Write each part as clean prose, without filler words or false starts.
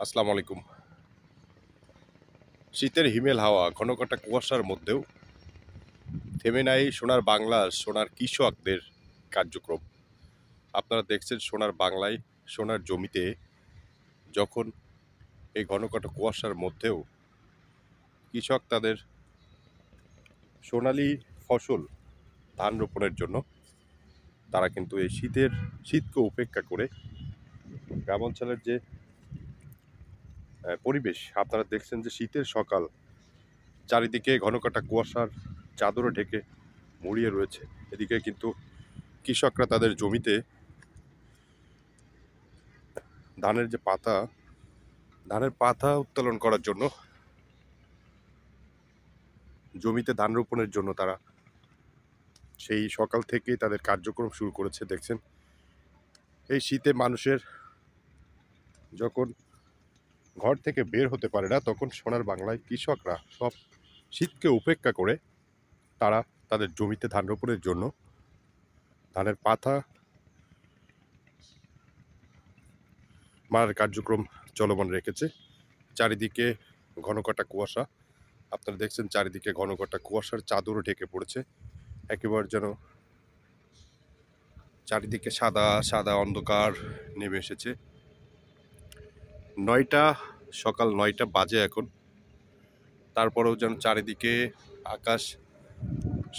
আসসালামু আলাইকুম। শীতের হিমেল হাওয়া ঘনঘটা কুয়াশার মধ্যেও থেমে নাই সোনার বাংলার সোনার কৃষকদের কার্যক্রম। আপনারা দেখছেন সোনার বাংলায় সোনার জমিতে যখন এই ঘনঘটা কুয়াশার মধ্যেও কৃষক তাদের সোনালী ফসল ধান রোপণের জন্য তারা কিন্তু এই শীতকে উপেক্ষা করে গ্রামাঞ্চলের যে পরিবেশ আপনারা দেখছেন যে শীতের সকাল, চারিদিকে ঘনঘটা কুয়াশার চাদরে ঢেকে মুড়িয়ে রয়েছে। এদিকে কিন্তু কৃষকরা তাদের জমিতে ধানের যে পাতা ধানের পাতা উত্তোলন করার জন্য, জমিতে ধান রোপণের জন্য তারা সেই সকাল থেকেই তাদের কার্যক্রম শুরু করেছে। দেখছেন এই শীতে মানুষের যখন ঘর থেকে বের হতে পারে না, তখন সোনার বাংলায় কৃষকরা সব শীতকে উপেক্ষা করে তারা তাদের জমিতে ধান রোপণের জন্য ধানের পাতা মারার কার্যক্রম চলমান রেখেছে। চারিদিকে ঘনঘটা কুয়াশা, আপনারা দেখছেন চারিদিকে ঘনঘটা কুয়াশার চাদরও ঢেকে পড়েছে। একেবারে যেন চারিদিকে সাদা সাদা অন্ধকার নেমে এসেছে। সকাল ৯টা বাজে এখন, তারপরেও যেন চারিদিকে আকাশ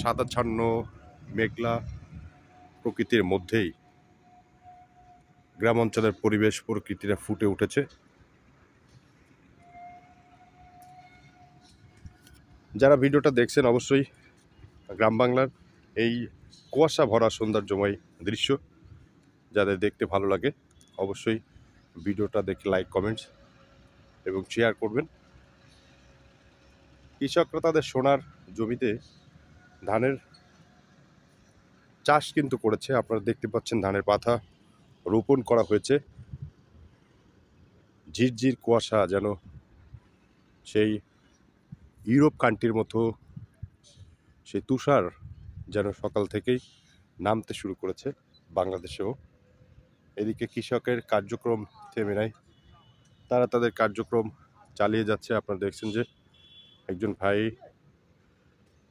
সাদাচ্ছন্ন মেঘলা প্রকৃতির মধ্যেই গ্রাম অঞ্চলের পরিবেশ প্রকৃতিটা ফুটে উঠেছে। যারা ভিডিওটা দেখছেন অবশ্যই গ্রাম বাংলার এই কুয়াশা ভরা সৌন্দর্যময় দৃশ্য যাদের দেখতে ভালো লাগে অবশ্যই ভিডিওটা দেখে লাইক, কমেন্টস এবং শেয়ার করবেন। কৃষকরা তাদের সোনার জমিতে ধানের চাষ কিন্তু করেছে। আপনারা দেখতে পাচ্ছেন ধানের পাতা রোপণ করা হয়েছে। ঝিরঝির কুয়াশা যেন সেই ইউরোপ কান্ট্রির মতো সেই তুষার যেন সকাল থেকেই নামতে শুরু করেছে বাংলাদেশেও। এদিকে কৃষকের কার্যক্রম থেমে নাই, তারা তাদের কার্যক্রম চালিয়ে যাচ্ছে। আপনারা দেখছেন যে একজন ভাই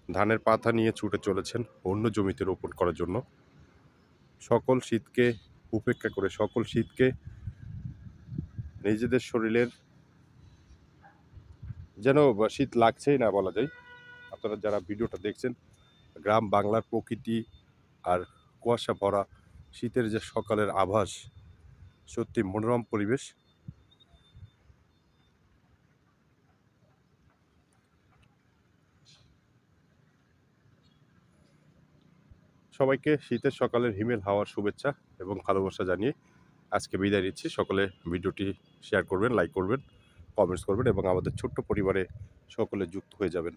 ধানের পাতা নিয়ে ছুটে চলেছেন অন্য জমিতে রোপণ করার জন্য। সকল শীতকে উপেক্ষা করে, সকল শীতকে নিজেদের শরীরের যেন শীত লাগছেই না বলা যায়। আপনারা যারা ভিডিওটা দেখছেন, গ্রাম বাংলার প্রকৃতি আর কুয়াশা ভরা শীতের যে সকালের আভাস, সত্যি মনোরম পরিবেশ। সবাইকে শীতের সকালের হিমেল হাওয়ার শুভেচ্ছা এবং ভালোবাসা জানিয়ে আজকে বিদায় নিচ্ছি। সকলে ভিডিওটি শেয়ার করবেন, লাইক করবেন, কমেন্টস করবেন এবং আমাদের ছোট্ট পরিবারে সকলে যুক্ত হয়ে যাবেন।